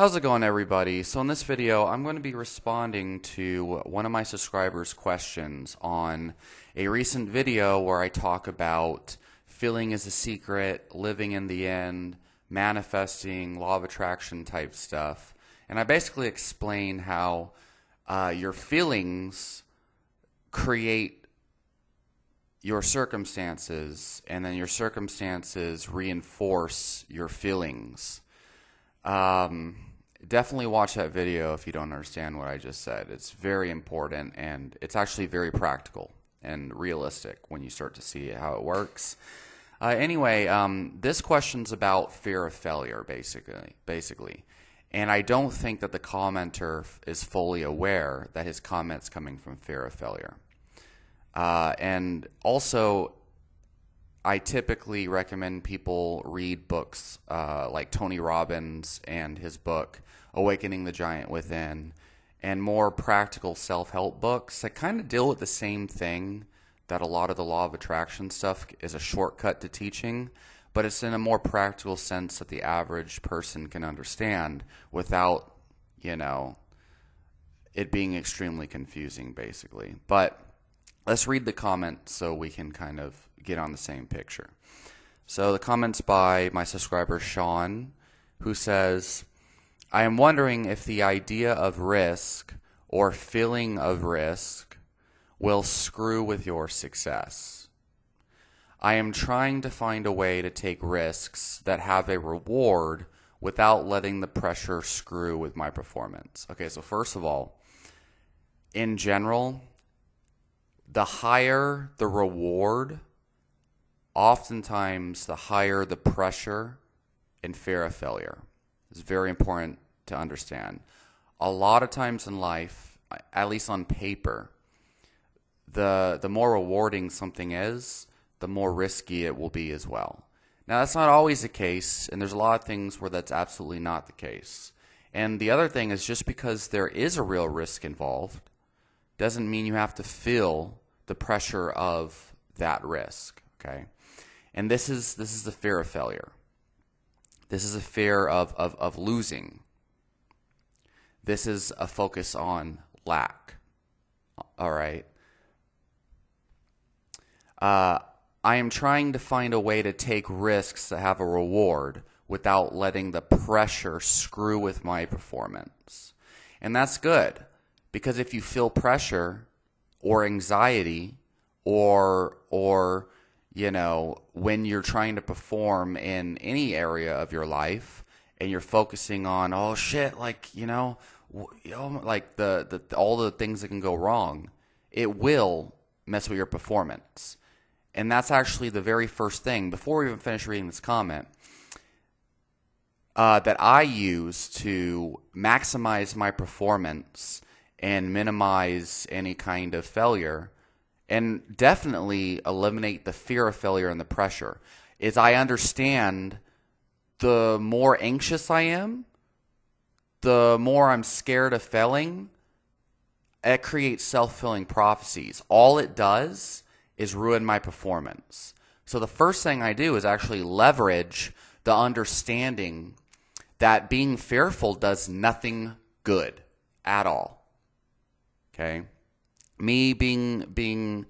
How's it going, everybody? So in this video, I'm going to be responding to one of my subscribers' questions on a recent video where I talk about feeling is a secret, living in the end, manifesting, law of attraction type stuff. And I basically explain how your feelings create your circumstances, and then your circumstances reinforce your feelings. Definitely watch that video if you don't understand what I just said. It's very important, and it's actually very practical and realistic when you start to see how it works. Anyway, this question's about fear of failure, basically. And I don't think that the commenter is fully aware that his comment's coming from fear of failure. And also, I typically recommend people read books like Tony Robbins and his book, Awakening the Giant Within, and more practical self-help books that kind of deal with the same thing that a lot of the law of attraction stuff is a shortcut to teaching, but it's in a more practical sense that the average person can understand without, it being extremely confusing, basically. But let's read the comment so we can kind of get on the same picture. So the comment's by my subscriber Sean, who says, I am wondering if the idea of risk or feeling of risk will screw with your success. I am trying to find a way to take risks that have a reward without letting the pressure screw with my performance. Okay, so first of all, in general, the higher the reward, oftentimes the higher the pressure and fear of failure. It's very important to understand. A lot of times in life, at least on paper, the more rewarding something is, the more risky it will be as well. Now, that's not always the case, and there's a lot of things where that's absolutely not the case. And the other thing is, just because there is a real risk involved doesn't mean you have to feel the pressure of that risk, okay? And this is the fear of failure. This is a fear of losing. This is a focus on lack, all right? I am trying to find a way to take risks that have a reward without letting the pressure screw with my performance. And that's good, because if you feel pressure or anxiety or when you're trying to perform in any area of your life and you're focusing on, oh shit, like all the things that can go wrong, it will mess with your performance. And that's actually the very first thing, before we even finish reading this comment, that I use to maximize my performance and minimize any kind of failure, and definitely eliminate the fear of failure and the pressure, is I understand the more anxious I am, the more I'm scared of failing. It creates self-fulfilling prophecies. All it does is ruin my performance. So the first thing I do is actually leverage the understanding that being fearful does nothing good at all. Okay? Me feeling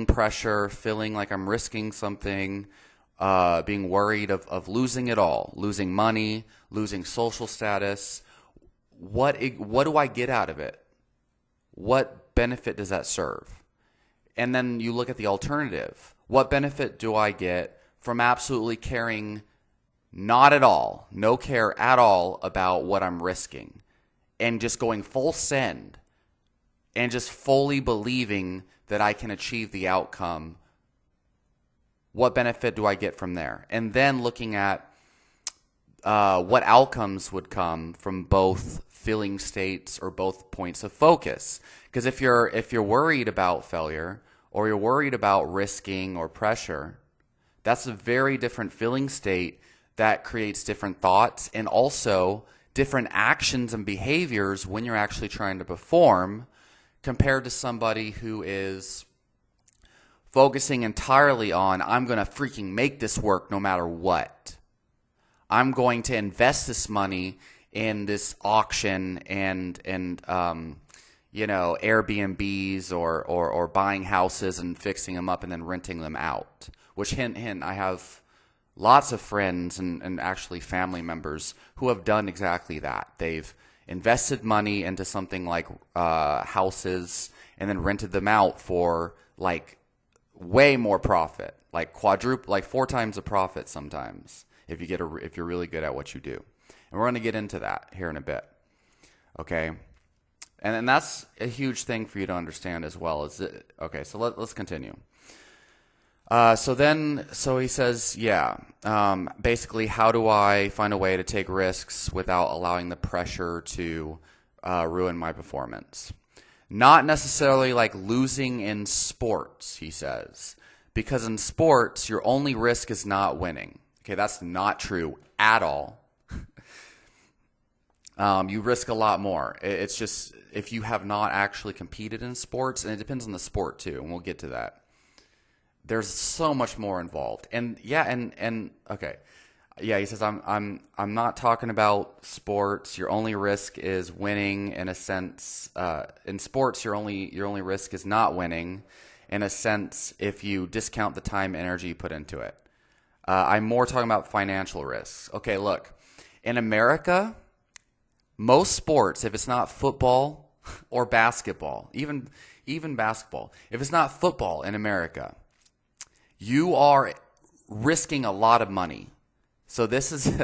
pressure, feeling like I'm risking something, being worried of losing it all, losing money, losing social status. What do I get out of it? What benefit does that serve? And then you look at the alternative. What benefit do I get from absolutely caring not at all, no care at all about what I'm risking, and just going full send and just fully believing that I can achieve the outcome? What benefit do I get from there? And then looking at what outcomes would come from both feeling states or both points of focus. Because if you're worried about failure, or you're worried about risking or pressure, that's a very different feeling state that creates different thoughts and also different actions and behaviors when you're actually trying to perform, compared to somebody who is focusing entirely on, I'm going to freaking make this work no matter what. I'm going to invest this money in this auction and Airbnbs or buying houses and fixing them up and then renting them out. Which hint, I have lots of friends and actually family members who have done exactly that. They've invested money into something like houses and then rented them out for like way more profit, like quadruple, like 4 times the profit sometimes if you're really good at what you do. And we're going to get into that here in a bit. Okay? And that's a huge thing for you to understand as well. Okay, so let's continue. So he says, basically, how do I find a way to take risks without allowing the pressure to ruin my performance? Not necessarily like losing in sports, he says, because in sports, your only risk is not winning. Okay, that's not true at all. You risk a lot more. It's just if you have not actually competed in sports, and it depends on the sport too, and we'll get to that. There's so much more involved. And okay. Yeah, he says I'm not talking about sports. Your only risk is winning in a sense. In sports, your only risk is not winning in a sense if you discount the time and energy you put into it. I'm more talking about financial risks. Okay, look. In America, most sports, if it's not football or basketball, even basketball, if it's not football in America, you are risking a lot of money. So this is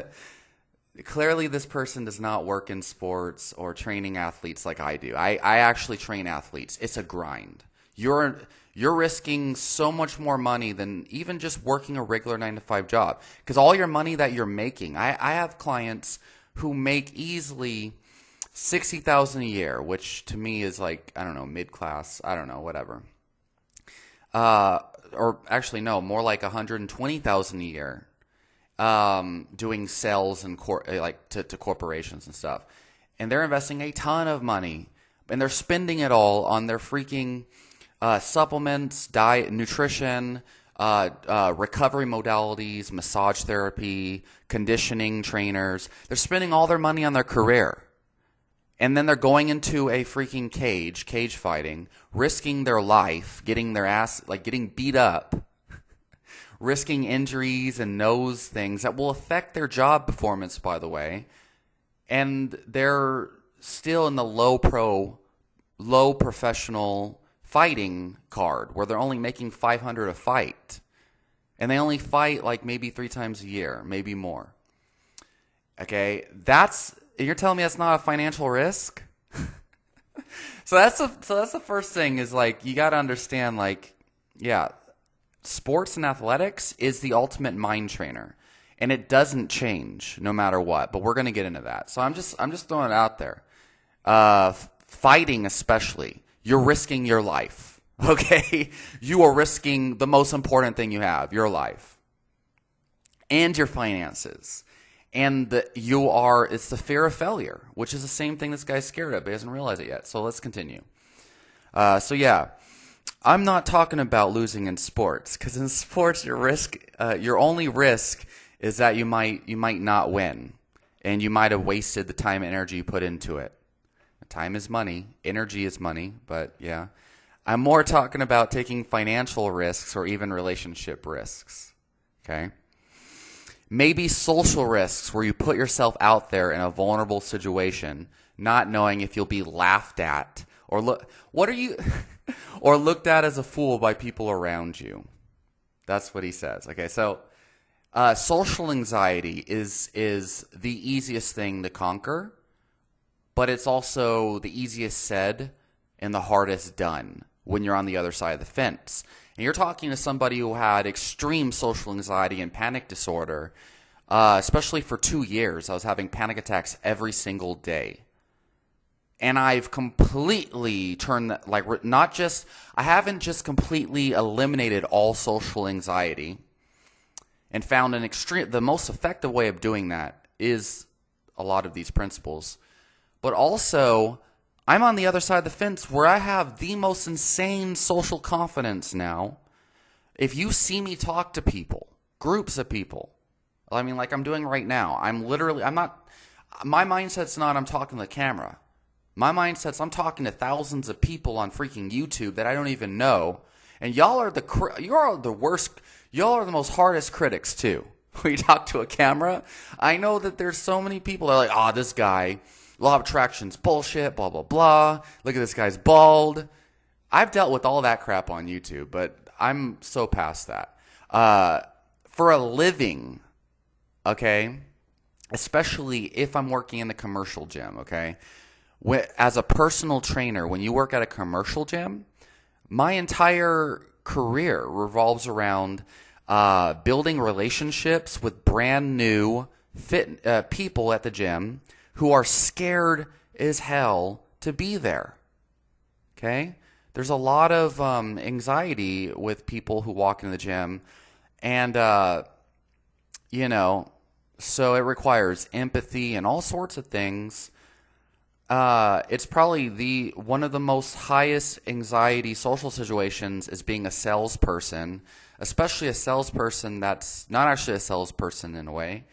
clearly this person does not work in sports or training athletes like I do. I actually train athletes. It's a grind. You're risking so much more money than even just working a regular 9-to-5 job, because all your money that you're making, I have clients who make easily $60,000 a year, which to me is like, I don't know, mid-class, I don't know, whatever. Or actually no, more like $120,000 a year, doing sales and to corporations and stuff, and they're investing a ton of money, and they're spending it all on their freaking supplements, diet, nutrition, recovery modalities, massage therapy, conditioning trainers. They're spending all their money on their career. And then they're going into a freaking cage fighting, risking their life, getting their ass, like getting beat up, risking injuries and nose things that will affect their job performance, by the way. And they're still in the low professional fighting card where they're only making $500 a fight. And they only fight like maybe 3 times a year, maybe more. Okay, you're telling me that's not a financial risk? So that's the first thing is like you got to understand like sports and athletics is the ultimate mind trainer, and it doesn't change no matter what. But we're going to get into that. So I'm just throwing it out there. Fighting especially, you're risking your life. Okay, you are risking the most important thing you have, your life, and your finances. And it's the fear of failure, which is the same thing this guy's scared of, but he hasn't realized it yet. So let's continue. I'm not talking about losing in sports, because in sports your only risk is that you might not win, and you might have wasted the time and energy you put into it. Time is money, energy is money, but yeah. I'm more talking about taking financial risks or even relationship risks. Okay? Maybe social risks where you put yourself out there in a vulnerable situation, not knowing if you'll be laughed at or or looked at as a fool by people around you. That's what he says. Okay, so social anxiety is the easiest thing to conquer, but it's also the easiest said and the hardest done when you're on the other side of the fence. And you're talking to somebody who had extreme social anxiety and panic disorder, especially for 2 years. I was having panic attacks every single day. And I've completely turned that, I haven't just completely eliminated all social anxiety and found the most effective way of doing that is a lot of these principles. But also, I'm on the other side of the fence where I have the most insane social confidence now. If you see me talk to people, groups of people, I mean, like I'm doing right now. I'm not, my mindset's not I'm talking to the camera. My mindset's I'm talking to thousands of people on freaking YouTube that I don't even know. And y'all are the worst, y'all are the most hardest critics too. When you talk to a camera, I know that there's so many people that are like, oh, this guy, law of attraction's bullshit, blah, blah, blah. Look at this guy's bald. I've dealt with all that crap on YouTube, but I'm so past that. For a living, okay, especially if I'm working in the commercial gym, okay, as a personal trainer, when you work at a commercial gym, my entire career revolves around building relationships with brand new fit people at the gym who are scared as hell to be there. Okay? There's a lot of anxiety with people who walk into the gym, and so it requires empathy and all sorts of things. It's probably one of the most highest anxiety social situations is being a salesperson, especially a salesperson that's not actually a salesperson in a way,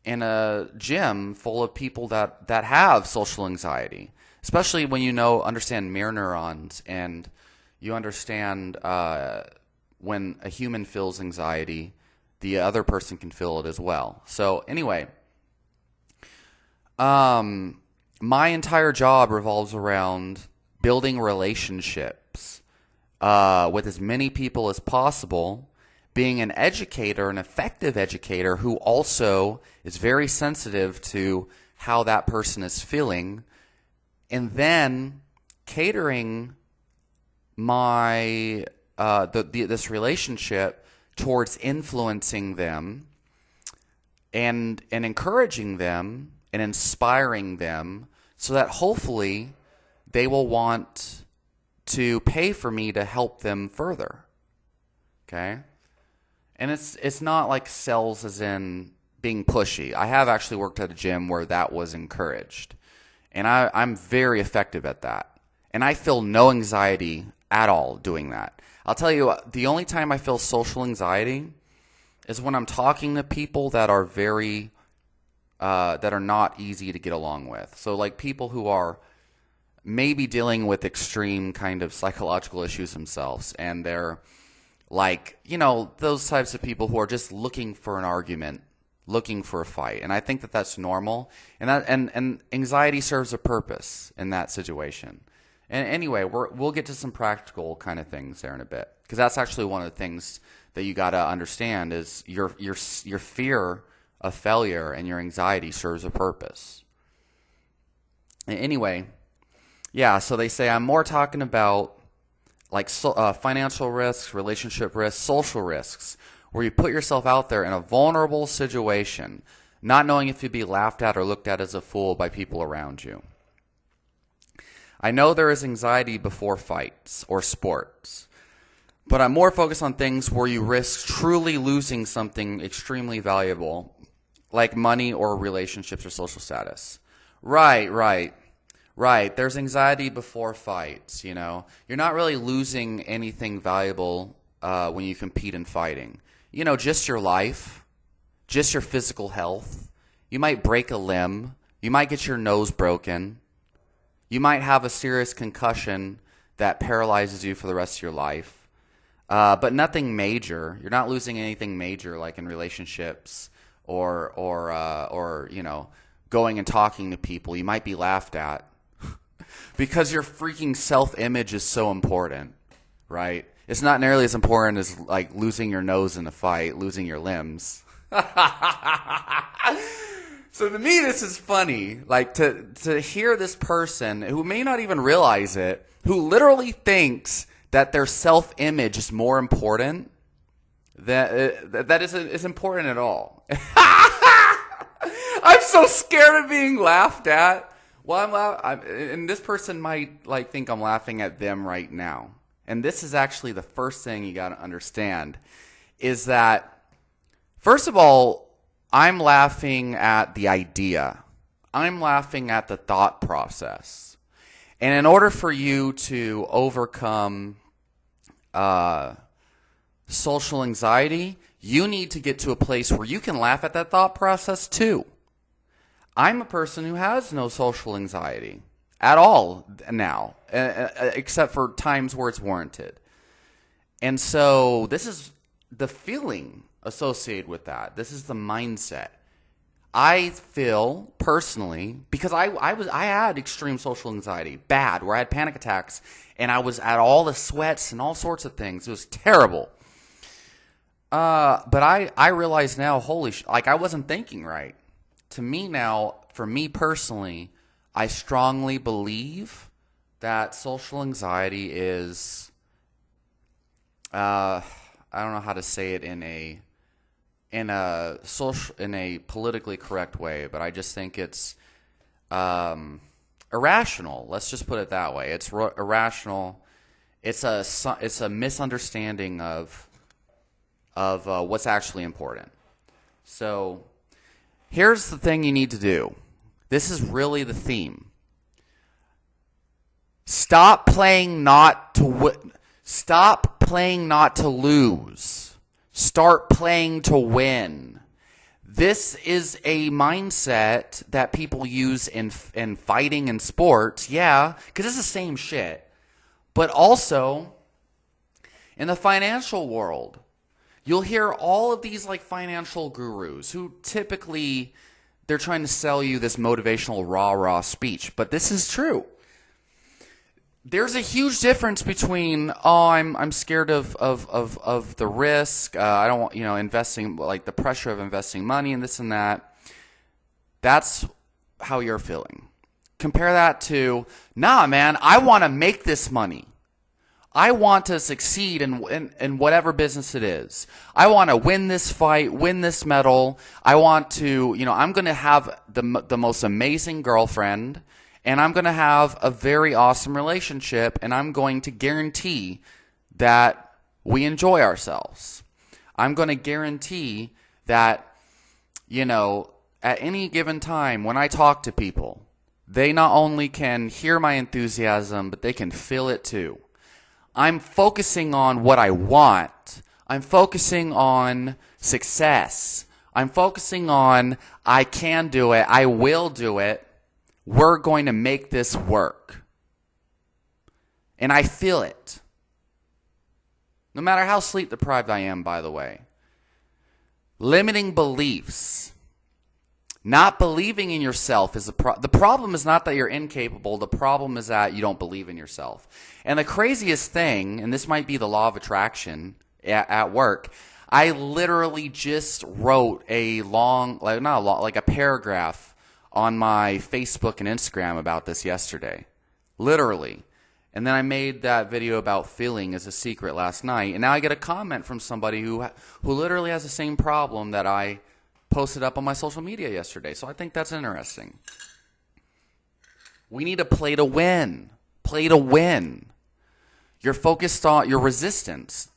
in a gym full of people that have social anxiety, especially when understand mirror neurons and you understand when a human feels anxiety, the other person can feel it as well. So anyway, my entire job revolves around building relationships with as many people as possible, being an educator, an effective educator who also is very sensitive to how that person is feeling, and then catering this relationship towards influencing them and encouraging them and inspiring them so that hopefully they will want to pay for me to help them further. Okay? And it's not like sales as in being pushy. I have actually worked at a gym where that was encouraged. And I'm very effective at that. And I feel no anxiety at all doing that. I'll tell you, the only time I feel social anxiety is when I'm talking to people that are that are not easy to get along with. So like people who are maybe dealing with extreme kind of psychological issues themselves, and they're like, those types of people who are just looking for an argument, looking for a fight. And I think that that's normal, and anxiety serves a purpose in that situation. And anyway, we'll get to some practical kind of things there in a bit, because that's actually one of the things that you got to understand is your fear of failure and your anxiety serves a purpose. Anyway, yeah, so they say I'm more talking about like financial risks, relationship risks, social risks, where you put yourself out there in a vulnerable situation, not knowing if you'd be laughed at or looked at as a fool by people around you. I know there is anxiety before fights or sports, but I'm more focused on things where you risk truly losing something extremely valuable, like money or relationships or social status. Right. There's anxiety before fights, You're not really losing anything valuable when you compete in fighting. Just your life, just your physical health. You might break a limb. You might get your nose broken. You might have a serious concussion that paralyzes you for the rest of your life. But nothing major. You're not losing anything major like in relationships or going and talking to people. You might be laughed at because your freaking self-image is so important, right? It's not nearly as important as like losing your nose in a fight, losing your limbs. So to me, this is funny, like to hear this person who may not even realize it, who literally thinks that their self-image is more important, that is important at all. I'm so scared of being laughed at. Well, and this person might like think I'm laughing at them right now. And this is actually the first thing you got to understand is that, first of all, I'm laughing at the idea. I'm laughing at the thought process. And in order for you to overcome social anxiety, you need to get to a place where you can laugh at that thought process too. I'm a person who has no social anxiety at all now, except for times where it's warranted. And so this is the feeling associated with that. This is the mindset. I feel personally, because I had extreme social anxiety, bad, where I had panic attacks and I was at all the sweats and all sorts of things. It was terrible. But I realize now, like I wasn't thinking right. To me now, for me personally, I strongly believe that social anxiety is, I don't know how to say it in a politically correct way, but I just think it's irrational. Let's just put it that way. It's irrational. It's a misunderstanding of what's actually important. So here's the thing you need to do. This is really the theme. Stop playing not to Stop playing not to lose. Start playing to win. This is a mindset that people use in fighting and sports. Yeah, because it's the same shit. But also in the financial world, you'll hear all of these like financial gurus who typically they're trying to sell you this motivational rah-rah speech. But this is true. There's a huge difference between, I'm scared of the risk. I don't want, investing, like the pressure of investing money and this and that. That's how you're feeling. Compare that to, nah, man, I want to make this money. I want to succeed in whatever business it is. I want to win this fight, win this medal. I want to, I'm going to have the most amazing girlfriend, and I'm going to have a very awesome relationship, and I'm going to guarantee that we enjoy ourselves. I'm going to guarantee that, at any given time when I talk to people, they not only can hear my enthusiasm, but they can feel it too. I'm focusing on what I want. I'm focusing on success. I'm focusing on I can do it. I will do it. We're going to make this work. And I feel it. No matter how sleep deprived I am, by the way. Limiting beliefs. Not believing in yourself is the problem is not that you're incapable. The problem is that you don't believe in yourself. And the craziest thing, and this might be the law of attraction at work, I literally just wrote a paragraph on my Facebook and Instagram about this yesterday. Literally. And then I made that video about feeling as a secret last night. And now I get a comment from somebody who literally has the same problem that I posted up on my social media yesterday. So I think that's interesting. We need to play to win. Play to win. You're focused on your resistance.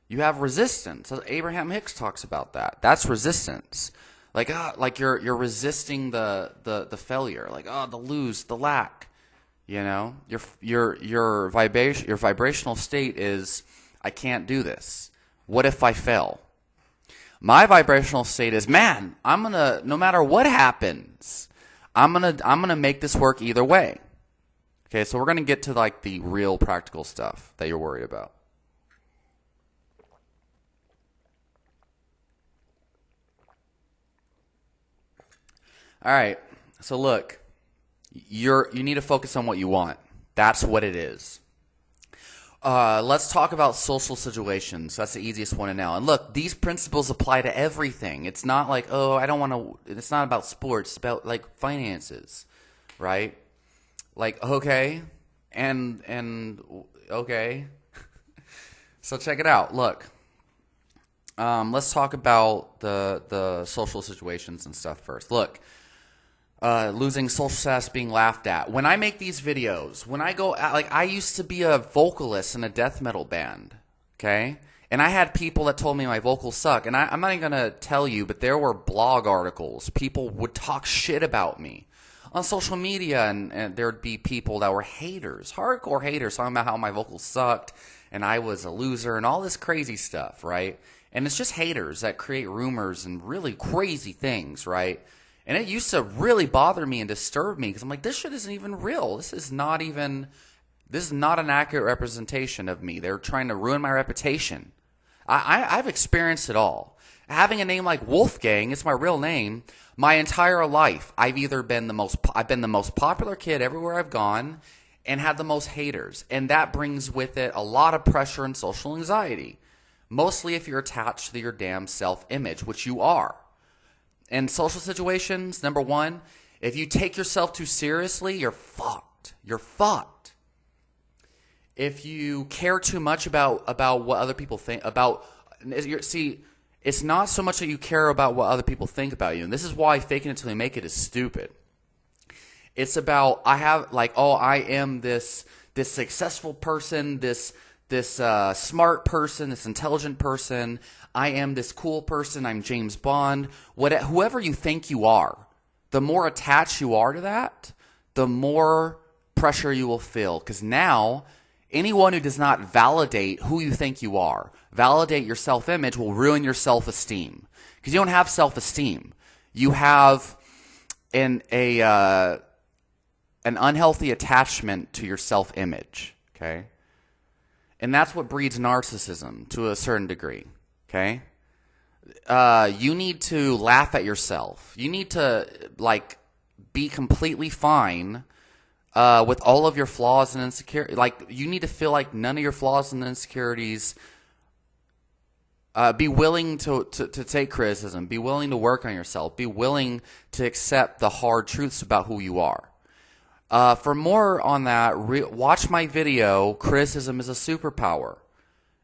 You have resistance. Abraham Hicks talks about that. That's resistance. Like you're resisting the failure. Like, the lose, the lack. Your vibrational state is, I can't do this. What if I fail? My vibrational state is, man, no matter what happens, I'm gonna make this work either way. Okay, so we're gonna get to like the real practical stuff that you're worried about. All right, so look, you need to focus on what you want. That's what it is. Let's talk about social situations. That's the easiest one to know. And look, these principles apply to everything. It's not like, I don't want to, it's not about sports. It's about like finances, right? Like, okay, and okay. So check it out. Look, let's talk about the social situations and stuff first. Look. Losing social status, being laughed at. When I make these videos, when I go, I used to be a vocalist in a death metal band, okay? And I had people that told me my vocals suck. And I'm not even going to tell you, but there were blog articles. People would talk shit about me on social media, and there would be people that were haters, hardcore haters, talking about how my vocals sucked and I was a loser and all this crazy stuff, right? And it's just haters that create rumors and really crazy things, right? And it used to really bother me and disturb me because I'm like, this shit isn't even real. This is not an accurate representation of me. They're trying to ruin my reputation. I've experienced it all. Having a name like Wolfgang, it's my real name, my entire life, I've been the most popular kid everywhere I've gone and had the most haters. And that brings with it a lot of pressure and social anxiety. Mostly if you're attached to your damn self-image, which you are. In social situations, number one, if you take yourself too seriously, you're fucked. You're fucked. If you care too much about what other people think it's not so much that you care about what other people think about you. And this is why faking it till you make it is stupid. It's about, I am this successful person, this smart person, this intelligent person. I am this cool person. I'm James Bond. Whoever you think you are, the more attached you are to that, the more pressure you will feel. Because now, anyone who does not validate who you think you are, validate your self-image, will ruin your self-esteem. Because you don't have self-esteem. You have an unhealthy attachment to your self-image. Okay? And that's what breeds narcissism to a certain degree. Okay? You need to laugh at yourself. You need to, be completely fine with all of your flaws and insecurities. You need to feel like none of your flaws and insecurities. Be willing to take criticism. Be willing to work on yourself. Be willing to accept the hard truths about who you are. For more on that, watch my video, Criticism is a Superpower.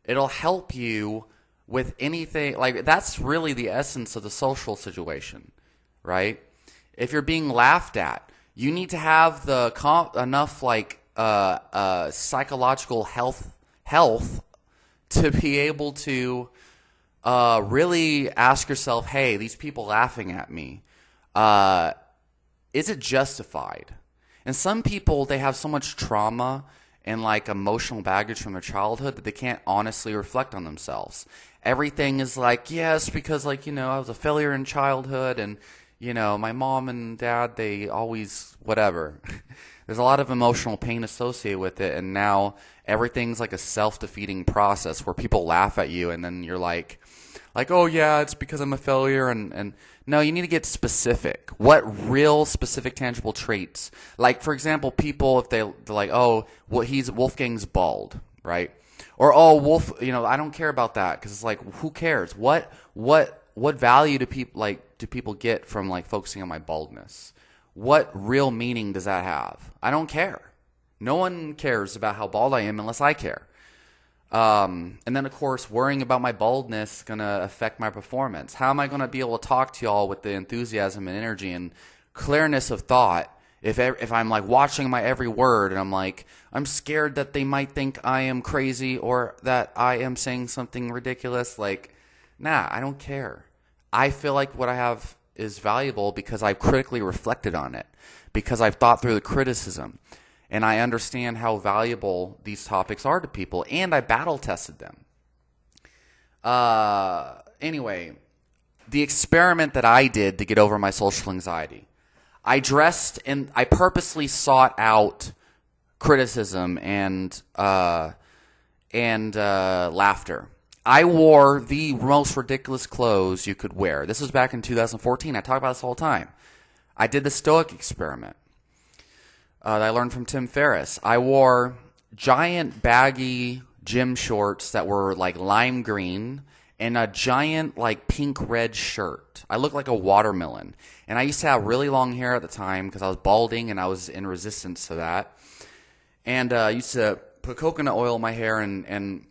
It'll help you with anything. That's really the essence of the social situation, right? If you're being laughed at, you need to have enough psychological health to be able to really ask yourself, hey, these people laughing at me, is it justified? And some people, they have so much trauma and emotional baggage from their childhood that they can't honestly reflect on themselves. Everything is yes, because I was a failure in childhood, and my mom and dad, they always whatever. There's a lot of emotional pain associated with it, and now everything's like a self-defeating process where people laugh at you, and then you're like, oh yeah, it's because I'm a failure, and no, you need to get specific. What real specific tangible traits? For example, people, if they're like, oh, Wolfgang's bald, right? Or, oh, I don't care about that, because it's who cares? What value do people get from focusing on my baldness? What real meaning does that have? I don't care. No one cares about how bald I am unless I care. And then, of course, worrying about my baldness is going to affect my performance. How am I going to be able to talk to y'all with the enthusiasm and energy and clearness of thought if I'm watching my every word and I'm scared that they might think I am crazy or that I am saying something ridiculous? Nah, I don't care. I feel like what I have is valuable because I've critically reflected on it, because I've thought through the criticism. And I understand how valuable these topics are to people, and I battle tested them. Anyway, the experiment that I did to get over my social anxiety, I purposely sought out criticism and laughter. I wore the most ridiculous clothes you could wear. This was back in 2014. I talk about this all the time. I did the Stoic experiment. That I learned from Tim Ferriss. I wore giant baggy gym shorts that were lime green and a giant pink-red shirt. I looked like a watermelon. And I used to have really long hair at the time because I was balding and I was in resistance to that. And I used to put coconut oil in my hair, and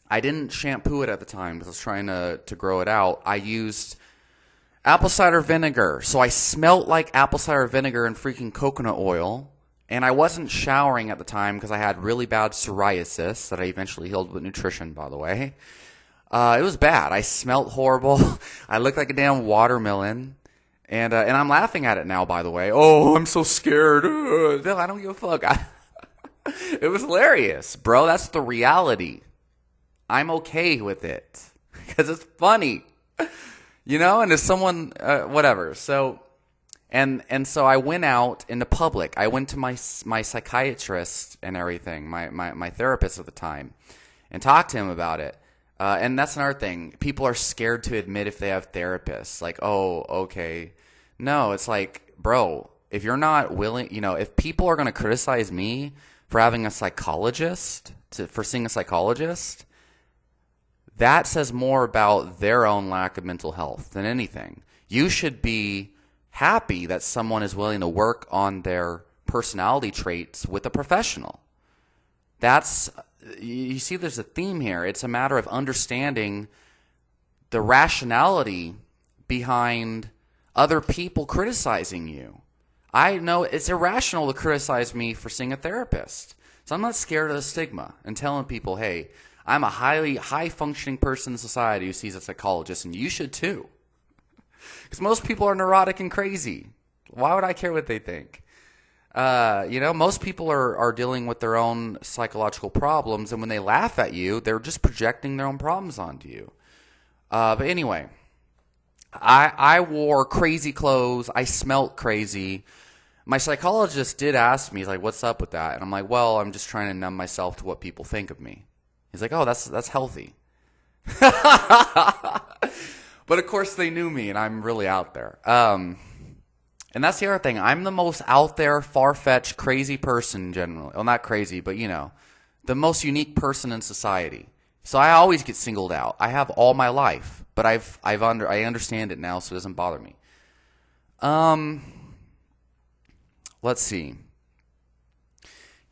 I didn't shampoo it at the time because I was trying to grow it out. I used apple cider vinegar. So I smelt like apple cider vinegar and freaking coconut oil. And I wasn't showering at the time because I had really bad psoriasis that I eventually healed with nutrition, by the way. It was bad. I smelt horrible. I looked like a damn watermelon. And I'm laughing at it now, by the way. Oh, I'm so scared. I don't give a fuck. It was hilarious, bro. That's the reality. I'm okay with it. because it's funny, and if someone, whatever. So, and so I went out into public. I went to my psychiatrist and everything, my therapist at the time, and talked to him about it. And that's another thing. People are scared to admit if they have therapists. Like, oh, okay. No, it's like, bro, if you're not willing, if people are going to criticize me for having a psychologist, for seeing a psychologist, that says more about their own lack of mental health than anything. You should be happy that someone is willing to work on their personality traits with a professional. You see, there's a theme here. It's a matter of understanding the rationality behind other people criticizing you. I know it's irrational to criticize me for seeing a therapist. So I'm not scared of the stigma and telling people, hey, I'm a high-functioning person in society who sees a psychologist, and you should too. Because most people are neurotic and crazy. Why would I care what they think? Most people are dealing with their own psychological problems, and when they laugh at you, they're just projecting their own problems onto you. But anyway, I wore crazy clothes. I smelt crazy. My psychologist did ask me, he's like, what's up with that? And I'm like, well, I'm just trying to numb myself to what people think of me. He's like, oh, that's healthy. But of course they knew me, and I'm really out there. And that's the other thing. I'm the most out there, far-fetched, crazy person generally. Well, not crazy, but the most unique person in society. So I always get singled out. I have all my life, but I understand it now, so it doesn't bother me. Let's see.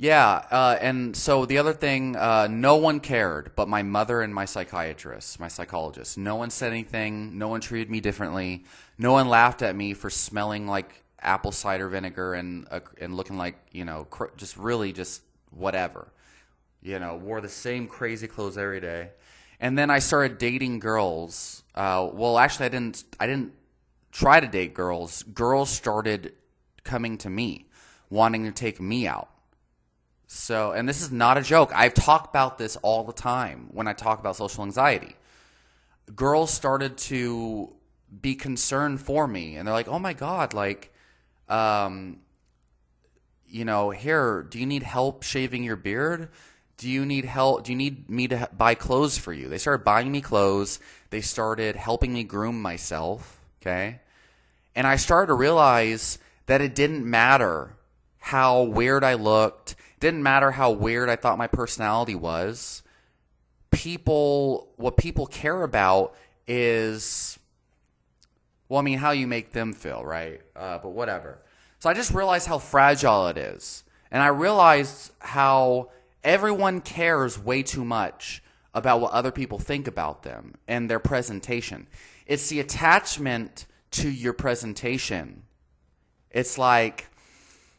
Yeah, and so the other thing, no one cared but my mother and my psychologist. No one said anything. No one treated me differently. No one laughed at me for smelling like apple cider vinegar and looking like, just whatever. Wore the same crazy clothes every day. And then I started dating girls. Actually, I didn't try to date girls. Girls started coming to me, wanting to take me out. So, and this is not a joke. I've talked about this all the time when I talk about social anxiety. Girls started to be concerned for me, and they're like, oh my God, like, here, do you need help shaving your beard? Do you need help? Do you need me to buy clothes for you? They started buying me clothes. They started helping me groom myself, okay? And I started to realize that it didn't matter how weird I looked. Didn't matter how weird I thought my personality was. What people care about is, how you make them feel, right? But whatever. So I just realized how fragile it is. And I realized how everyone cares way too much about what other people think about them and their presentation. It's the attachment to your presentation. It's like,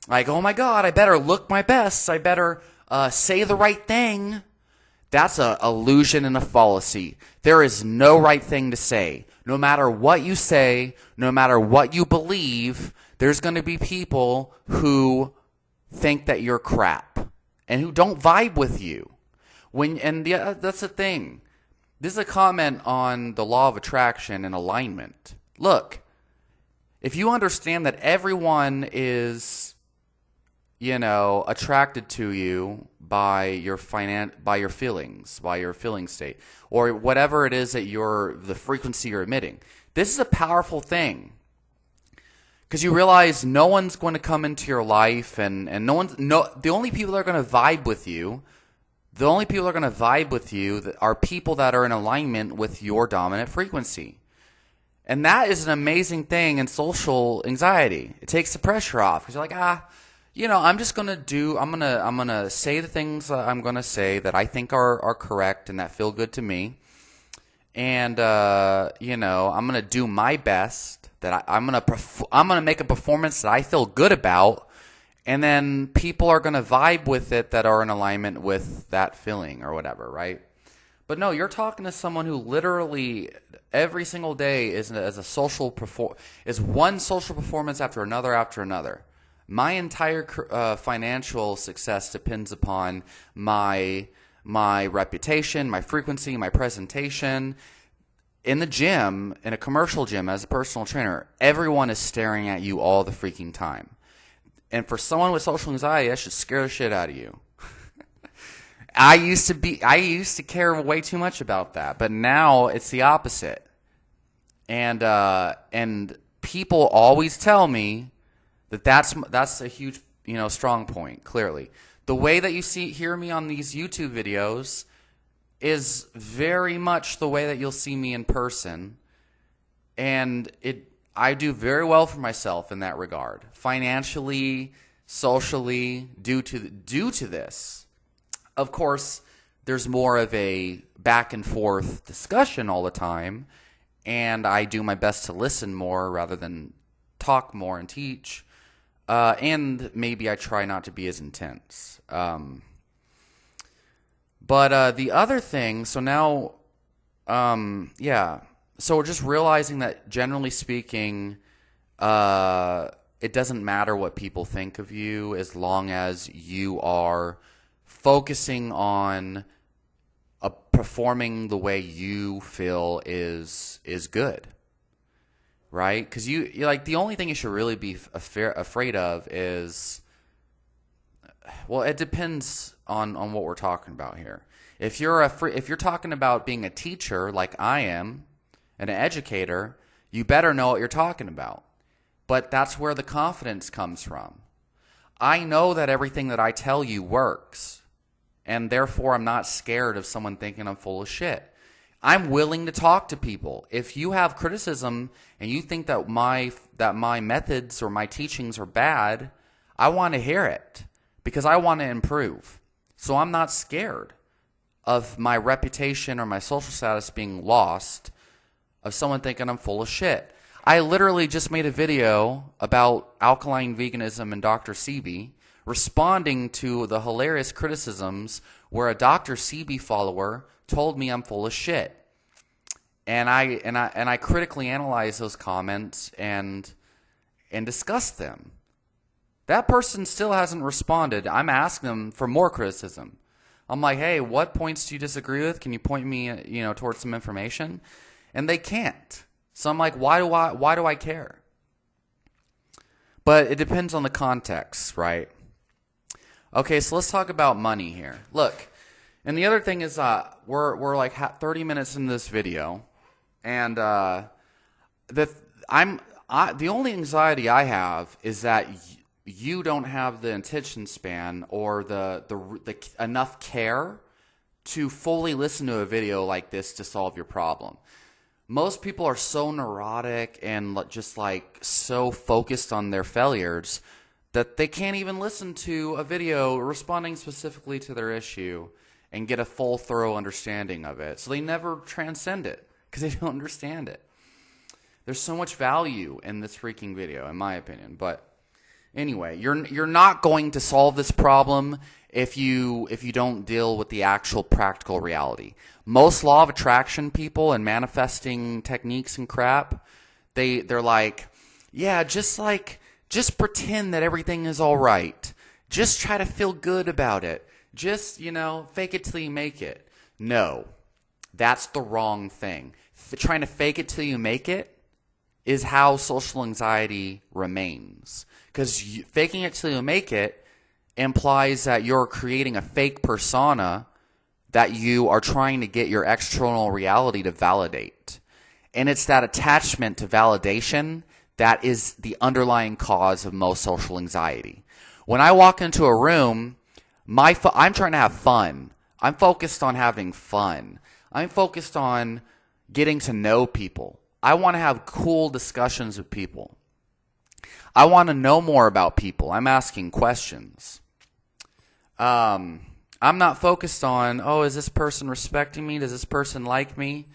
oh my God, I better look my best. I better say the right thing. That's an illusion and a fallacy. There is no right thing to say. No matter what you say, no matter what you believe, there's going to be people who think that you're crap and who don't vibe with you. That's the thing. This is a comment on the law of attraction and alignment. Look, if you understand that everyone is attracted to you by your feelings, by your feeling state, or whatever it is that the frequency you're emitting. This is a powerful thing. Because you realize no one's going to come into your life and the only people that are going to vibe with you, are people that are in alignment with your dominant frequency. And that is an amazing thing in social anxiety. It takes the pressure off because you're like, I'm gonna say the things I'm gonna say that I think are correct and that feel good to me, and I'm gonna do my best. I'm gonna make a performance that I feel good about, and then people are gonna vibe with it that are in alignment with that feeling or whatever, right? But no, you're talking to someone who literally every single day is one social performance after another. My entire financial success depends upon my reputation, my frequency, my presentation. in the gym, in a commercial gym as a personal trainer, everyone is staring at you all the freaking time. And for someone with social anxiety, that should scare the shit out of you. I used to care way too much about that, but now it's the opposite. And people always tell me that that's a huge, strong point. Clearly, the way that you hear me on these YouTube videos is very much the way that you'll see me in person, and I do very well for myself in that regard, financially, socially, due to this. Of course, there's more of a back and forth discussion all the time, and I do my best to listen more rather than talk more and teach. And maybe I try not to be as intense. But the other thing, so now, so we're just realizing that generally speaking, it doesn't matter what people think of you as long as you are focusing on performing the way you feel is good, right? Because you like the only thing you should really be afraid of is, well, it depends on what we're talking about here. If you're talking about being a teacher like I am, and an educator, you better know what you're talking about. But that's where the confidence comes from. I know that everything that I tell you works, and therefore I'm not scared of someone thinking I'm full of shit. I'm willing to talk to people. If you have criticism and you think that my methods or my teachings are bad, I want to hear it because I want to improve. So I'm not scared of my reputation or my social status being lost, of someone thinking I'm full of shit. I literally just made a video about alkaline veganism and Dr. Sebi, responding to the hilarious criticisms where a Dr. Sebi follower told me I'm full of shit. And I critically analyzed those comments and discussed them. That person still hasn't responded. I'm asking them for more criticism. I'm like, hey, what points do you disagree with? Can you point me, towards some information? And they can't. So I'm like, why do I care? But it depends on the context, right? Okay, so let's talk about money here. Look, and the other thing is, we're like 30 minutes into this video, and the only anxiety I have is that you don't have the attention span or the enough care to fully listen to a video like this to solve your problem. Most people are so neurotic and just like so focused on their failures that they can't even listen to a video responding specifically to their issue and get a full, thorough understanding of it. So they never transcend it because they don't understand it. There's so much value in this freaking video, in my opinion. But anyway, you're not going to solve this problem if you don't deal with the actual practical reality. Most law of attraction people and manifesting techniques and crap, they're like, yeah, just pretend that everything is all right. Just try to feel good about it. Just, fake it till you make it. No, that's the wrong thing. Trying to fake it till you make it is how social anxiety remains. Because faking it till you make it implies that you're creating a fake persona that you are trying to get your external reality to validate. And it's that attachment to validation that is the underlying cause of most social anxiety. When I walk into a room, I'm trying to have fun. I'm focused on having fun. I'm focused on getting to know people. I want to have cool discussions with people. I want to know more about people. I'm asking questions. I'm not focused on, is this person respecting me? Does this person like me?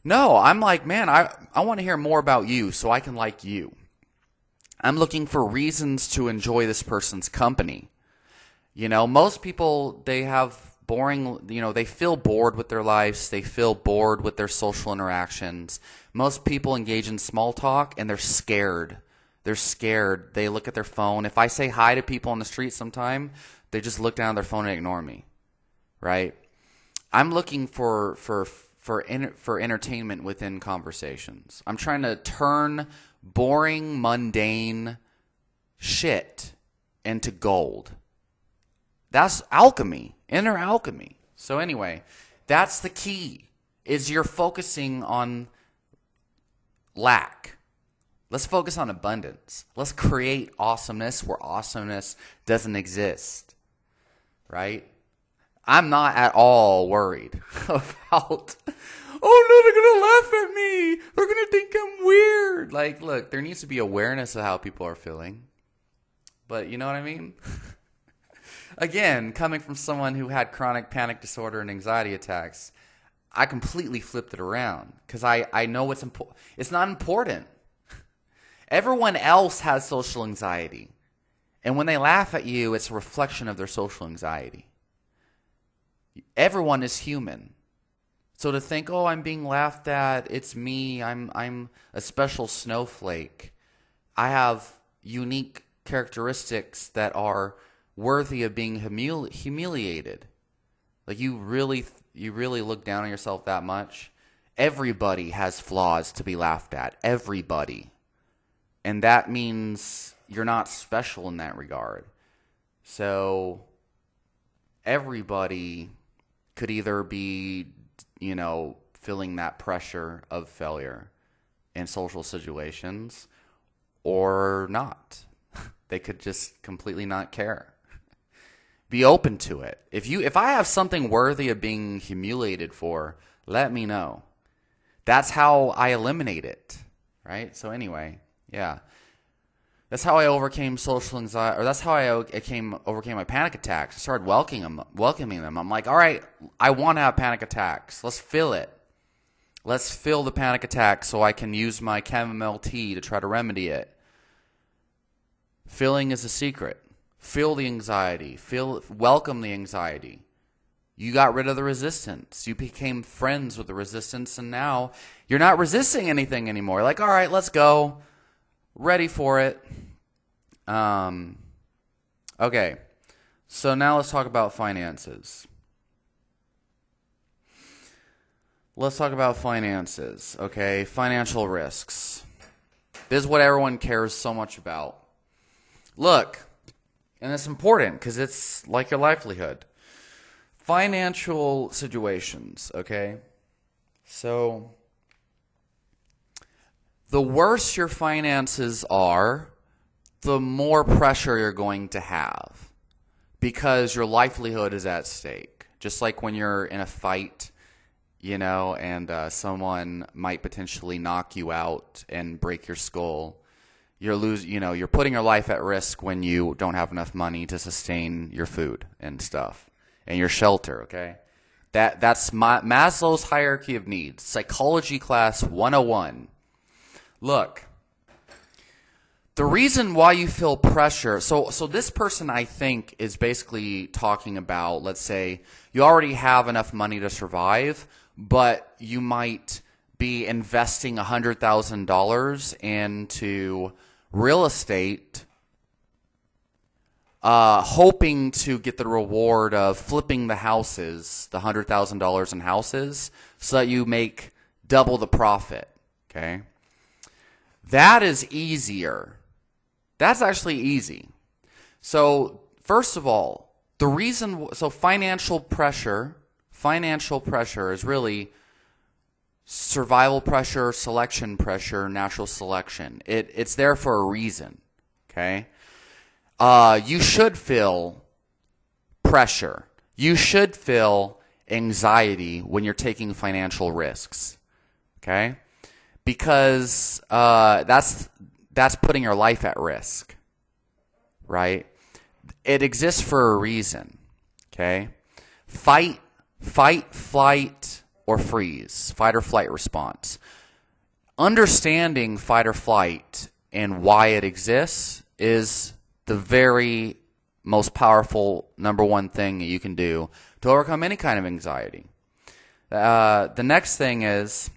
No, I'm like, man, I want to hear more about you so I can like you. I'm looking for reasons to enjoy this person's company. Most people, they have boring, they feel bored with their lives. They feel bored with their social interactions. Most people engage in small talk and they're scared. They're scared. They look at their phone. If I say hi to people on the street sometime, they just look down at their phone and ignore me, right? I'm looking for for entertainment within conversations. I'm trying to turn boring, mundane shit into gold. That's alchemy, inner alchemy. So anyway, that's the key, is you're focusing on lack. Let's focus on abundance. Let's create awesomeness where awesomeness doesn't exist, right? I'm not at all worried about, oh no, they're going to laugh at me. They're going to think I'm weird. Like, look, there needs to be awareness of how people are feeling. But you know what I mean? Again, coming from someone who had chronic panic disorder and anxiety attacks, I completely flipped it around because I know what's important. It's not important. Everyone else has social anxiety. And when they laugh at you, it's a reflection of their social anxiety. Everyone is human. So to think, oh, I'm being laughed at, it's me, I'm a special snowflake. I have unique characteristics that are worthy of being humiliated. Like you really look down on yourself that much? Everybody has flaws to be laughed at. Everybody. And that means you're not special in that regard. So everybody could either be, feeling that pressure of failure in social situations or not. They could just completely not care. Be open to it. If I have something worthy of being humiliated for, let me know. That's how I eliminate it, right? So anyway, yeah. That's how I overcame social anxiety, or that's how I overcame my panic attacks. I started welcoming them. I'm like, all right, I want to have panic attacks. Let's feel it. Let's feel the panic attack so I can use my chamomile tea to try to remedy it. Feeling is a secret. Feel the anxiety. Welcome the anxiety. You got rid of the resistance. You became friends with the resistance, and now you're not resisting anything anymore. Like, all right, let's go. Ready for it. Okay. So now let's talk about finances. Okay? Financial risks. This is what everyone cares so much about. Look, and it's important because it's like your livelihood. Financial situations, okay? So the worse your finances are, the more pressure you're going to have because your livelihood is at stake. Just like when you're in a fight, and someone might potentially knock you out and break your skull. You're putting your life at risk when you don't have enough money to sustain your food and stuff and your shelter, okay? That's Maslow's hierarchy of needs, psychology class 101. Look, the reason why you feel pressure, so this person I think is basically talking about, let's say you already have enough money to survive, but you might be investing $100,000 into real estate, hoping to get the reward of flipping the houses, the $100,000 in houses, so that you make double the profit, okay? That is easier. That's actually easy. So, first of all, financial pressure is really survival pressure, selection pressure, natural selection. It's there for a reason, okay? You should feel pressure. You should feel anxiety when you're taking financial risks, okay? Because that's putting your life at risk, right? It exists for a reason, okay? Fight, flight, or freeze, fight or flight response. Understanding fight or flight and why it exists is the very most powerful number one thing that you can do to overcome any kind of anxiety. The next thing is,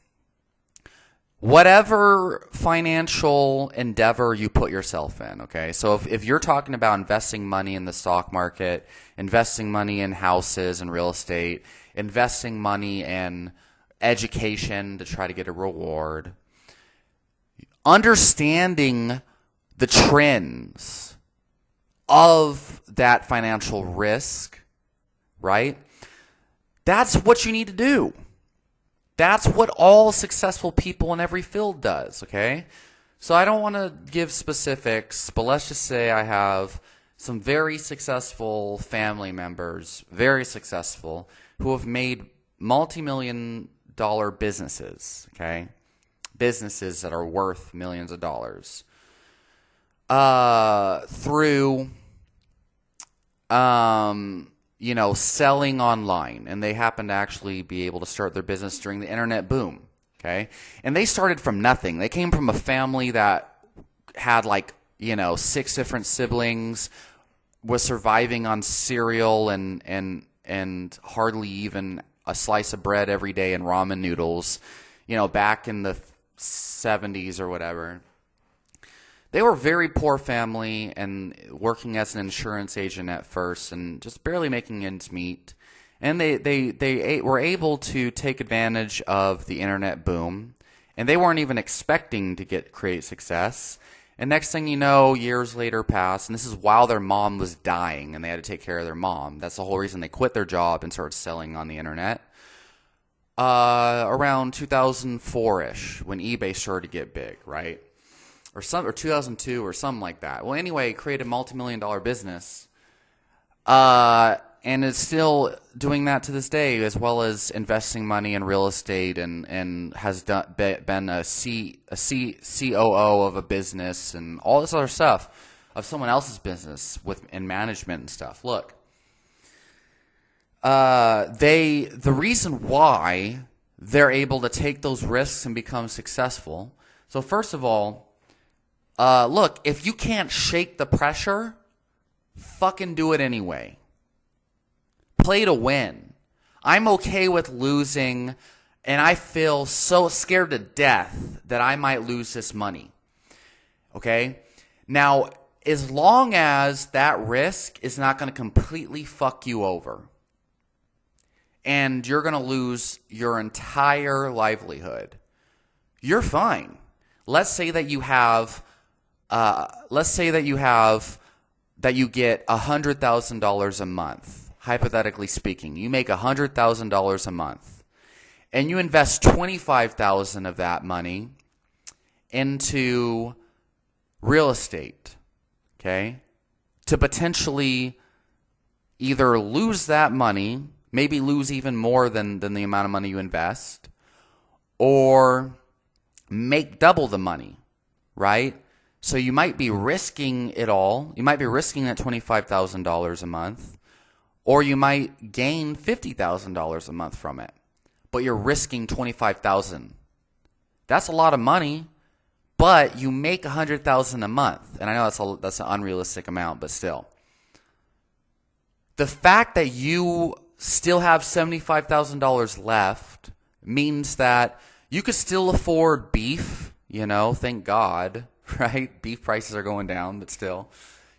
whatever financial endeavor you put yourself in, okay? So if you're talking about investing money in the stock market, investing money in houses and real estate, investing money in education to try to get a reward. Understanding the trends of that financial risk, right? That's what you need to do. That's what all successful people in every field does, okay? So I don't want to give specifics, but let's just say I have some very successful family members, very successful, who have made multi-million-dollar businesses, okay? Businesses that are worth millions of dollars. Through, selling online. And they happen to actually be able to start their business during the internet boom, okay? And they started from nothing. They came from a family that had 6 different siblings, was surviving on cereal and hardly even a slice of bread every day and ramen noodles, back in the 70s or whatever. They were a very poor family and working as an insurance agent at first and just barely making ends meet. And they were able to take advantage of the internet boom. And they weren't even expecting to create success. And next thing you know, years later pass, and this is while their mom was dying and they had to take care of their mom. That's the whole reason they quit their job and started selling on the internet. Around 2004-ish, when eBay started to get big, right? Or 2002 or something like that. Well, anyway, created a multi-million-dollar business. And is still doing that to this day, as well as investing money in real estate and has been a COO of a business and all this other stuff of someone else's business in management and stuff. Look, the reason why they're able to take those risks and become successful. So first of all, look, if you can't shake the pressure, fucking do it anyway. Play to win. I'm okay with losing, and I feel so scared to death that I might lose this money. Okay? Now, as long as that risk is not going to completely fuck you over, and you're going to lose your entire livelihood, you're fine. Let's say that you get $100,000 a month. Hypothetically speaking, you make $100,000 a month, and you invest $25,000 of that money into real estate, okay, to potentially either lose that money, maybe lose even more than the amount of money you invest, or make double the money, right? So you might be risking it all. You might be risking that $25,000 a month. Or you might gain $50,000 a month from it, but you're risking $25,000. That's a lot of money, but you make $100,000 a month, and I know that's an unrealistic amount, but still, the fact that you still have $75,000 left means that you could still afford beef. Thank God, right? Beef prices are going down, but still,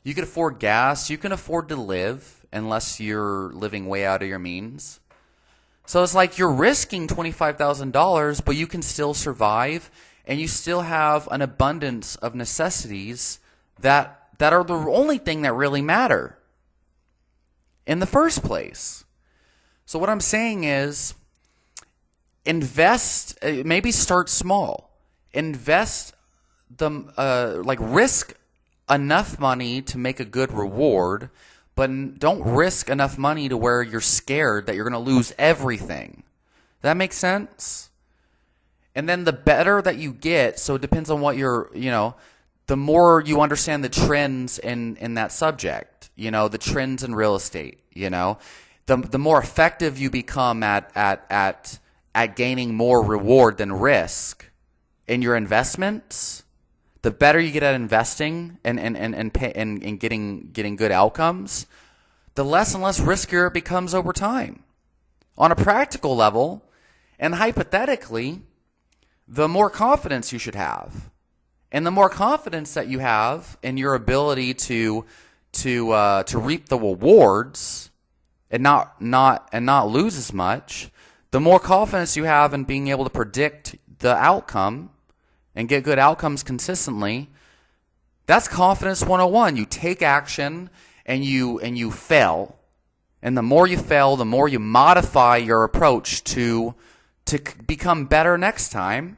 you could afford gas. You can afford to live. Unless you're living way out of your means. So it's like you're risking $25,000, but you can still survive, and you still have an abundance of necessities that are the only thing that really matter in the first place. So what I'm saying is, invest, maybe start small. Invest risk enough money to make a good reward, but don't risk enough money to where you're scared that you're going to lose everything. That makes sense? And then the better that you get, so it depends on what the more you understand the trends in that subject, the trends in real estate, the more effective you become at gaining more reward than risk in your investments. The better you get at investing and getting good outcomes, the less and less riskier it becomes over time. On a practical level, and hypothetically, the more confidence you should have. And the more confidence that you have in your ability to reap the rewards and not lose as much, The more confidence you have in being able to predict the outcome and get good outcomes consistently, that's confidence 101. You take action and you fail. And the more you fail, the more you modify your approach to become better next time.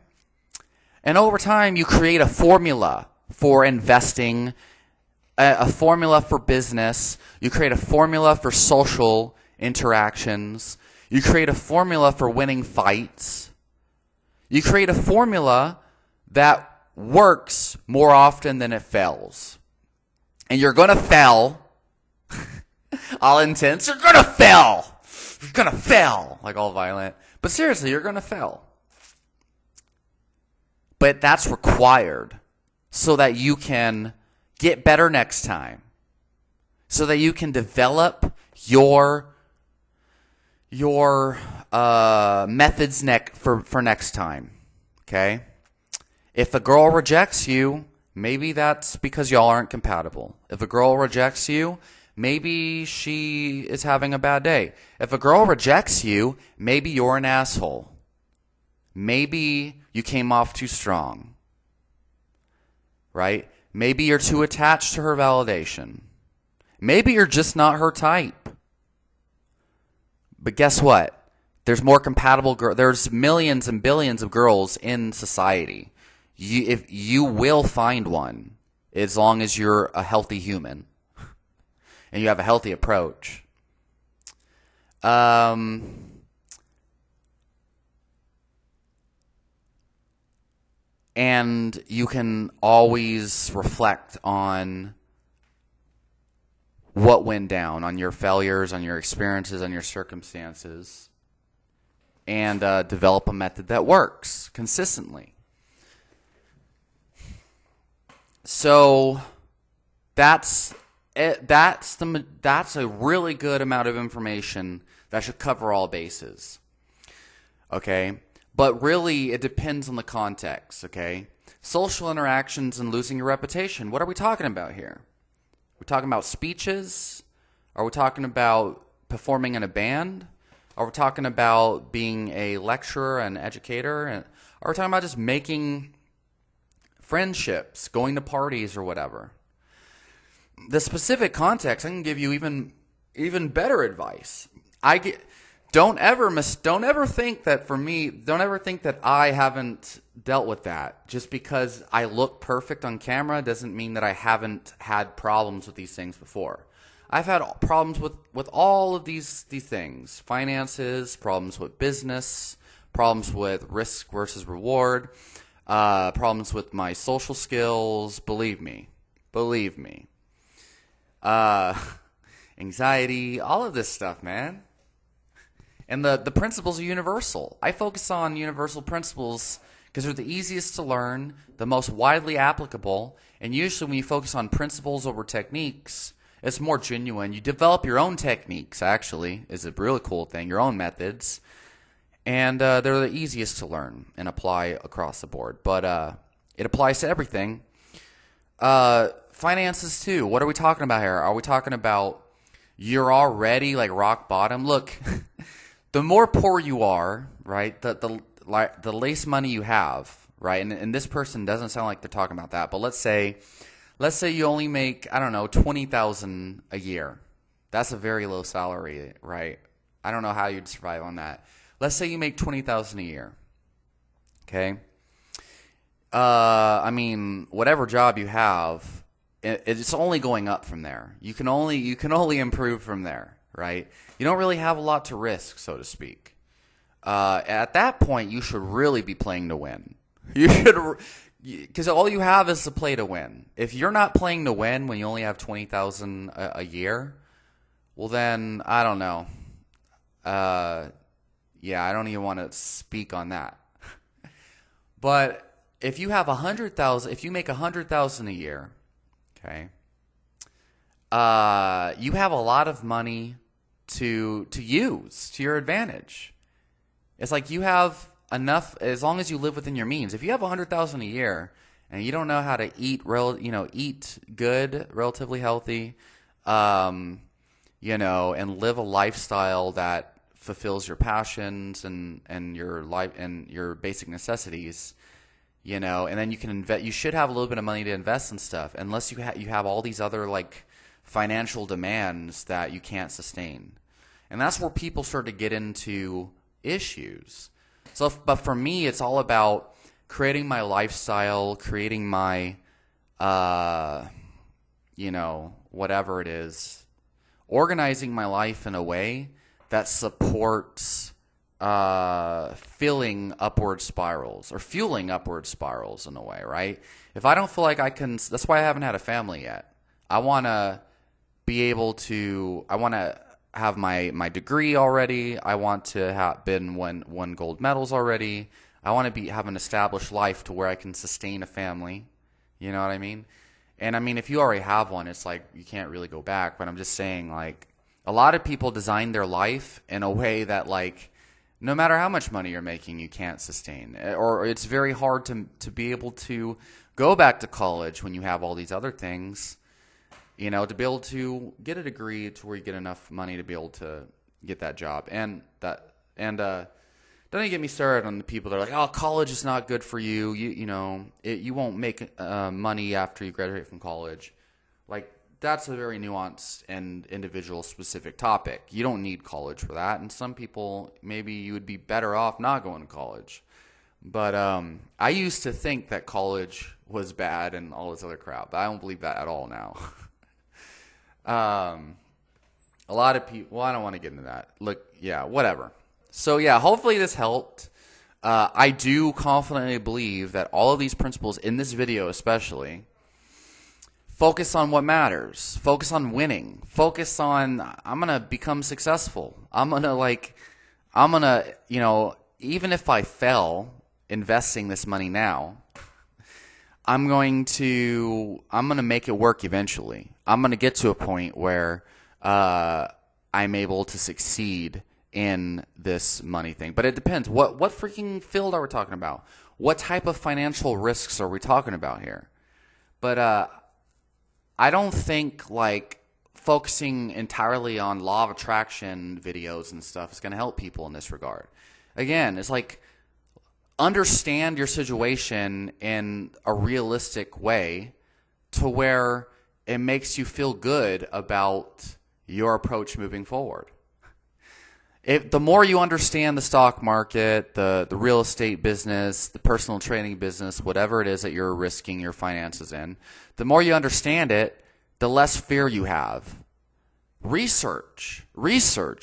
And over time, you create a formula for investing, a formula for business. You create a formula for social interactions. You create a formula for winning fights. You create a formula that works more often than it fails. And you're going to fail. All intense. You're going to fail. You're going to fail. Like all violent. But seriously, you're going to fail. But that's required so that you can get better next time. So that you can develop your methods for next time. Okay? If a girl rejects you, maybe that's because y'all aren't compatible. If a girl rejects you, maybe she is having a bad day. If a girl rejects you, maybe you're an asshole. Maybe you came off too strong. Right? Maybe you're too attached to her validation. Maybe you're just not her type. But guess what? There's more compatible girls. There's millions and billions of girls in society. If you will find one, as long as you're a healthy human and you have a healthy approach. And you can always reflect on what went down, on your failures, on your experiences, on your circumstances, and develop a method that works consistently. So that's it. That's a really good amount of information that should cover all bases. Okay? But really, it depends on the context, okay? Social interactions and losing your reputation. What are we talking about here? We're talking about speeches? Are we talking about performing in a band? Are we talking about being a lecturer and educator? Are we talking about just making friendships, going to parties or whatever? The specific context, I can give you even better advice. Don't ever think that I haven't dealt with that. Just because I look perfect on camera doesn't mean that I haven't had problems with these things before. I've had problems with all of these things. Finances, problems with business, problems with risk versus reward, problems with my social skills. Believe me. Anxiety, all of this stuff, man. And the principles are universal. I focus on universal principles because they're the easiest to learn, the most widely applicable, and usually when you focus on principles over techniques, it's more genuine. You develop your own techniques, actually, is a really cool thing, your own methods, and they're the easiest to learn and apply across the board. But it applies to everything. Finances, too. What are we talking about here? Are we talking about you're already like rock bottom? Look, the more poor you are, right, the less money you have, right? And this person doesn't sound like they're talking about that, but let's say you only make, I don't know, $20,000 a year. That's a very low salary, right? I don't know how you'd survive on that. Let's say you make $20,000 a year. Okay? I mean, whatever job you have, it's only going up from there. You can only improve from there, right? You don't really have a lot to risk, so to speak. At that point, you should really be playing to win. You should, because all you have is to play to win. If you're not playing to win when you only have $20,000 a year, well then I don't know. Yeah, I don't even want to speak on that. But if you have if you make $100,000 a year, okay, you have a lot of money to use to your advantage. It's like you have enough, as long as you live within your means. If you have $100,000 a year and you don't know how to eat good, relatively healthy, and live a lifestyle that fulfills your passions and your life and your basic necessities, you know, and then you can invest. You should have a little bit of money to invest in stuff, unless you have all these other like financial demands that you can't sustain, and that's where people start to get into issues. So, but for me, it's all about creating my lifestyle, creating my, you know, whatever it is, organizing my life in a way that supports fueling upward spirals in a way, right? If I don't feel like I can, that's why I haven't had a family yet. I want to have my degree already. I want to have won gold medals already. I want to have an established life to where I can sustain a family. You know what I mean? And I mean, if you already have one, it's like you can't really go back. But I'm just saying, like, a lot of people design their life in a way that, like, no matter how much money you're making, you can't sustain. Or it's very hard to be able to go back to college when you have all these other things, you know, to be able to get a degree to where you get enough money to be able to get that job. And don't even get me started on the people that are like, oh, college is not good for you. You won't make money after you graduate from college. Like, that's a very nuanced and individual specific topic. You don't need college for that. And some people, maybe you would be better off not going to college. But I used to think that college was bad and all this other crap. I don't believe that at all now. A lot of people, well, I don't want to get into that. Look, yeah, whatever. So yeah, hopefully this helped. I do confidently believe that all of these principles in this video especially focus on what matters. Focus on winning. Focus on, I'm going to become successful. I'm going to, you know, even if I fail investing this money now, I'm going to make it work eventually. I'm going to get to a point where I'm able to succeed in this money thing. But it depends. What freaking field are we talking about? What type of financial risks are we talking about here? But I don't think like focusing entirely on law of attraction videos and stuff is going to help people in this regard. Again, it's like understand your situation in a realistic way to where it makes you feel good about your approach moving forward. The more you understand the stock market, the real estate business, the personal training business, whatever it is that you're risking your finances in, the more you understand it, the less fear you have. Research,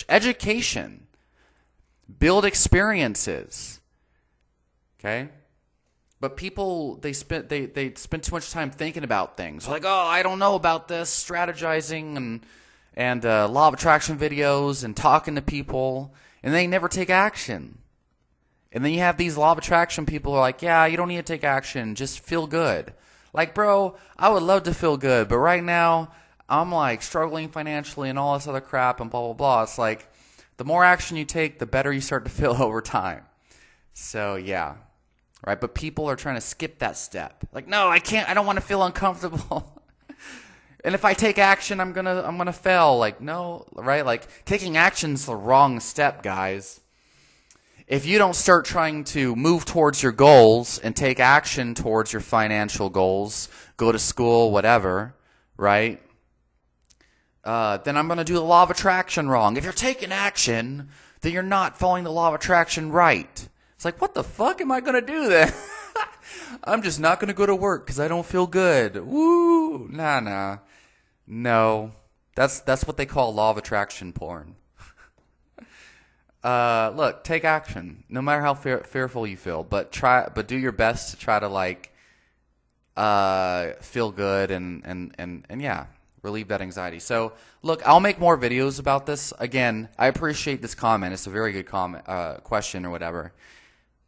education, build experiences. Okay? But people, they spend too much time thinking about things. Like, oh, I don't know about this, strategizing and law of attraction videos and talking to people, and they never take action. And then you have these law of attraction people who are like, yeah, you don't need to take action, just feel good. Like, bro, I would love to feel good, but right now I'm like struggling financially and all this other crap and blah, blah, blah. It's like the more action you take, the better you start to feel over time. So, yeah. Right? But people are trying to skip that step. Like, no, I can't. I don't want to feel uncomfortable. And if I take action, I'm gonna fail. Like, no, right? Like, taking action's the wrong step, guys. If you don't start trying to move towards your goals and take action towards your financial goals, go to school, whatever, right? Then I'm gonna do the law of attraction wrong. If you're taking action, then you're not following the law of attraction right. It's like, what the fuck am I gonna do then? I'm just not gonna go to work because I don't feel good. Woo! Nah. No, that's what they call law of attraction porn. Look, take action, no matter how fearful you feel, but do your best to try to like feel good and yeah, relieve that anxiety. So, look, I'll make more videos about this. Again, I appreciate this comment. It's a very good comment, question or whatever.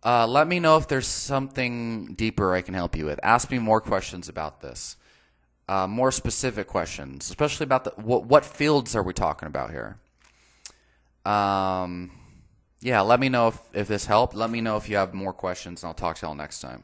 Let me know if there's something deeper I can help you with. Ask me more questions about this. More specific questions, especially about what fields are we talking about here. Yeah, let me know if this helped. Let me know if you have more questions, and I'll talk to y'all next time.